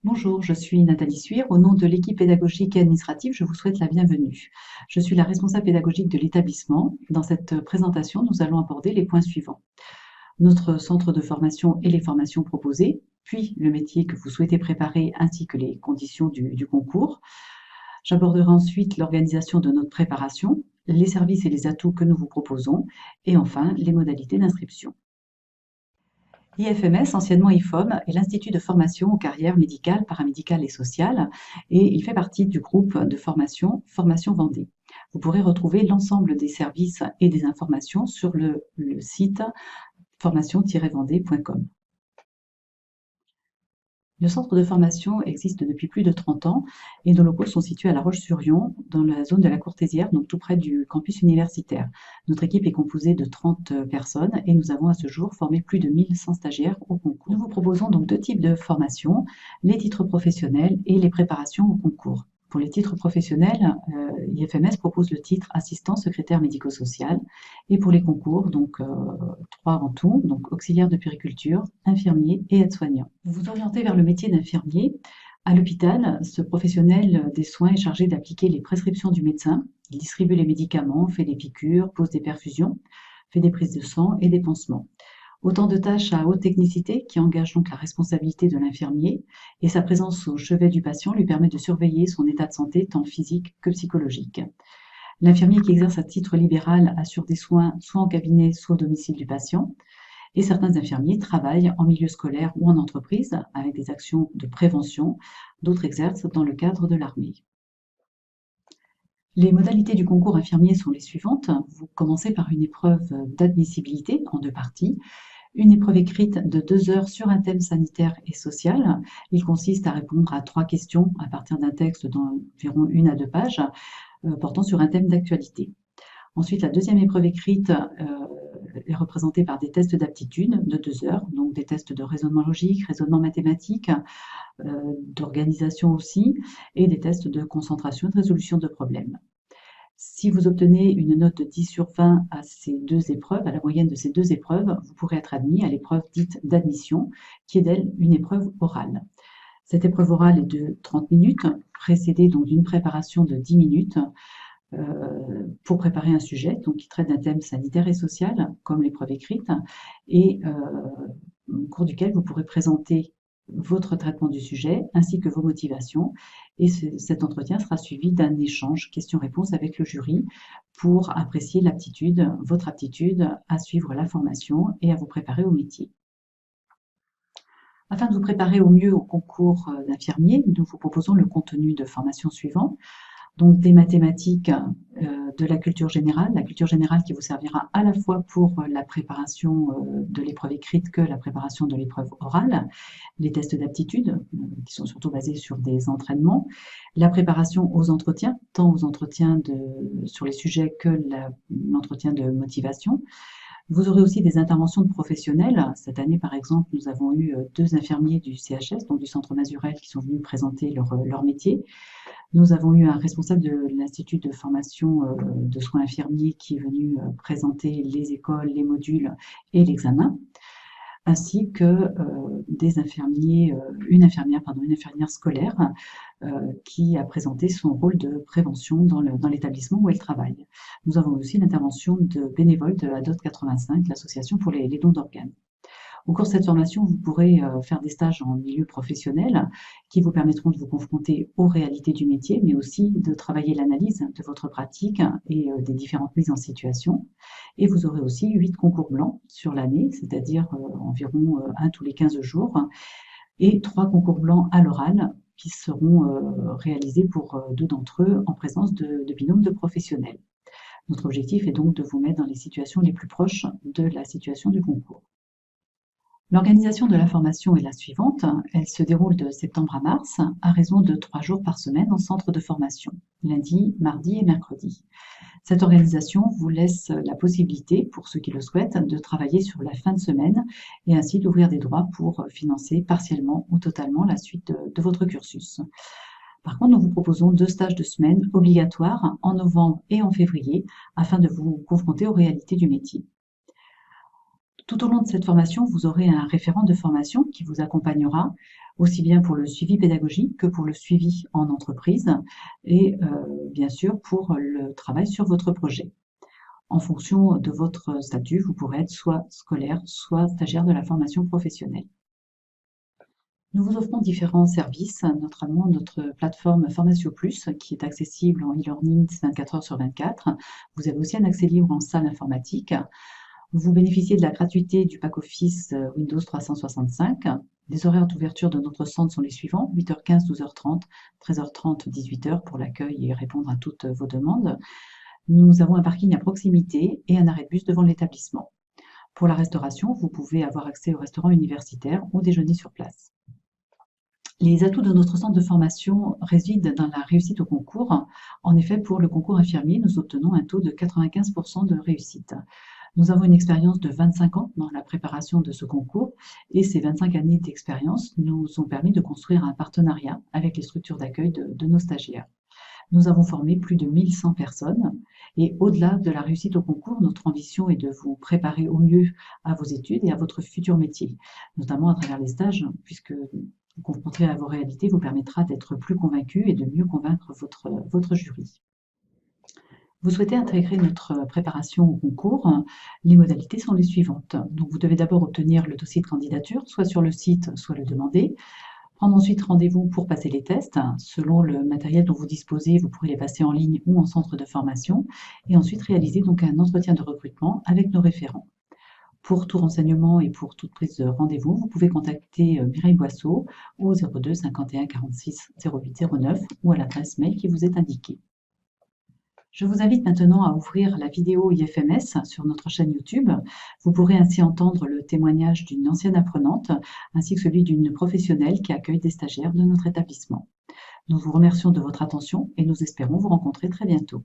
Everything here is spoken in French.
Bonjour, je suis Nathalie Suire. Au nom de l'équipe pédagogique et administrative, je vous souhaite la bienvenue. Je suis la responsable pédagogique de l'établissement. Dans cette présentation, nous allons aborder les points suivants. Notre centre de formation et les formations proposées, puis le métier que vous souhaitez préparer ainsi que les conditions du concours. J'aborderai ensuite l'organisation de notre préparation, les services et les atouts que nous vous proposons, et enfin les modalités d'inscription. IFMS, anciennement IFOM, est l'Institut de formation aux carrières médicales, paramédicales et sociales, et il fait partie du groupe de formation Formation Vendée. Vous pourrez retrouver l'ensemble des services et des informations sur le site formation-vendée.com. Le centre de formation existe depuis plus de 30 ans et nos locaux sont situés à La Roche-sur-Yon, dans la zone de la Courtésière, donc tout près du campus universitaire. Notre équipe est composée de 30 personnes et nous avons à ce jour formé plus de 1100 stagiaires au concours. Nous vous proposons donc deux types de formations, les titres professionnels et les préparations au concours. Pour les titres professionnels, IFMS propose le titre assistant secrétaire médico-social et pour les concours, donc trois en tout, donc auxiliaire de puériculture, infirmier et aide-soignant. Vous vous orientez vers le métier d'infirmier. À l'hôpital, ce professionnel des soins est chargé d'appliquer les prescriptions du médecin. Il distribue les médicaments, fait des piqûres, pose des perfusions, fait des prises de sang et des pansements. Autant de tâches à haute technicité qui engagent donc la responsabilité de l'infirmier et sa présence au chevet du patient lui permet de surveiller son état de santé tant physique que psychologique. L'infirmier qui exerce à titre libéral assure des soins soit en cabinet, soit au domicile du patient. Et certains infirmiers travaillent en milieu scolaire ou en entreprise avec des actions de prévention. D'autres exercent dans le cadre de l'armée. Les modalités du concours infirmier sont les suivantes. Vous commencez par une épreuve d'admissibilité en deux parties. Une épreuve écrite de 2 heures sur un thème sanitaire et social. Il consiste à répondre à 3 questions à partir d'un texte d'environ 1 à 2 pages portant sur un thème d'actualité. Ensuite, la deuxième épreuve écrite est représentée par des tests d'aptitude de 2 heures, donc des tests de raisonnement logique, raisonnement mathématique, d'organisation aussi, et des tests de concentration et de résolution de problèmes. Si vous obtenez une note de 10 sur 20 à ces deux épreuves, à la moyenne de ces deux épreuves, vous pourrez être admis à l'épreuve dite d'admission, qui est d'elle une épreuve orale. Cette épreuve orale est de 30 minutes, précédée donc d'une préparation de 10 minutes pour préparer un sujet donc, qui traite d'un thème sanitaire et social, comme l'épreuve écrite, et au cours duquel vous pourrez présenter votre traitement du sujet ainsi que vos motivations. Et cet entretien sera suivi d'un échange questions-réponses avec le jury pour apprécier l'aptitude, votre aptitude à suivre la formation et à vous préparer au métier. Afin de vous préparer au mieux au concours d'infirmier, nous vous proposons le contenu de formation suivant. Donc des mathématiques, de la culture générale qui vous servira à la fois pour la préparation de l'épreuve écrite que la préparation de l'épreuve orale, les tests d'aptitude qui sont surtout basés sur des entraînements, la préparation aux entretiens, tant aux entretiens sur les sujets que l'entretien de motivation. Vous aurez aussi des interventions de professionnels. Cette année, par exemple, nous avons eu 2 infirmiers du CHS, donc du Centre Mazurel, qui sont venus présenter leur métier. Nous avons eu un responsable de l'Institut de formation de soins infirmiers qui est venu présenter les écoles, les modules et l'examen, ainsi que des infirmiers, une infirmière scolaire qui a présenté son rôle de prévention dans l'établissement où elle travaille. Nous avons aussi l'intervention de bénévoles de ADOT 85, l'association pour les dons d'organes. Au cours de cette formation, vous pourrez faire des stages en milieu professionnel qui vous permettront de vous confronter aux réalités du métier, mais aussi de travailler l'analyse de votre pratique et des différentes mises en situation. Et vous aurez aussi 8 concours blancs sur l'année, c'est-à-dire environ un tous les 15 jours, et 3 concours blancs à l'oral qui seront réalisés pour 2 d'entre eux en présence de binômes de professionnels. Notre objectif est donc de vous mettre dans les situations les plus proches de la situation du concours. L'organisation de la formation est la suivante. Elle se déroule de septembre à mars, à raison de 3 jours par semaine en centre de formation, lundi, mardi et mercredi. Cette organisation vous laisse la possibilité, pour ceux qui le souhaitent, de travailler sur la fin de semaine et ainsi d'ouvrir des droits pour financer partiellement ou totalement la suite de votre cursus. Par contre, nous vous proposons 2 stages de semaine obligatoires en novembre et en février afin de vous confronter aux réalités du métier. Tout au long de cette formation, vous aurez un référent de formation qui vous accompagnera aussi bien pour le suivi pédagogique que pour le suivi en entreprise et bien sûr pour le travail sur votre projet. En fonction de votre statut, vous pourrez être soit scolaire, soit stagiaire de la formation professionnelle. Nous vous offrons différents services, notamment notre plateforme Formatio Plus, qui est accessible en e-learning 24 heures sur 24. Vous avez aussi un accès libre en salle informatique. Vous bénéficiez de la gratuité du pack Office Windows 365. Les horaires d'ouverture de notre centre sont les suivants: 8h15, 12h30, 13h30, 18h pour l'accueil et répondre à toutes vos demandes. Nous avons un parking à proximité et un arrêt de bus devant l'établissement. Pour la restauration, vous pouvez avoir accès au restaurant universitaire ou déjeuner sur place. Les atouts de notre centre de formation résident dans la réussite au concours. En effet, pour le concours infirmier, nous obtenons un taux de 95% de réussite. Nous avons une expérience de 25 ans dans la préparation de ce concours et ces 25 années d'expérience nous ont permis de construire un partenariat avec les structures d'accueil de nos stagiaires. Nous avons formé plus de 1100 personnes et au-delà de la réussite au concours, notre ambition est de vous préparer au mieux à vos études et à votre futur métier, notamment à travers les stages, puisque vous confronter à vos réalités vous permettra d'être plus convaincu et de mieux convaincre votre jury. Vous souhaitez intégrer notre préparation au concours, les modalités sont les suivantes. Donc vous devez d'abord obtenir le dossier de candidature, soit sur le site, soit le demander. Prendre ensuite rendez-vous pour passer les tests. Selon le matériel dont vous disposez, vous pourrez les passer en ligne ou en centre de formation. Et ensuite réaliser donc un entretien de recrutement avec nos référents. Pour tout renseignement et pour toute prise de rendez-vous, vous pouvez contacter Mireille Boisseau au 02 51 46 08 09 ou à l'adresse mail qui vous est indiquée. Je vous invite maintenant à ouvrir la vidéo IFMS sur notre chaîne YouTube. Vous pourrez ainsi entendre le témoignage d'une ancienne apprenante ainsi que celui d'une professionnelle qui accueille des stagiaires de notre établissement. Nous vous remercions de votre attention et nous espérons vous rencontrer très bientôt.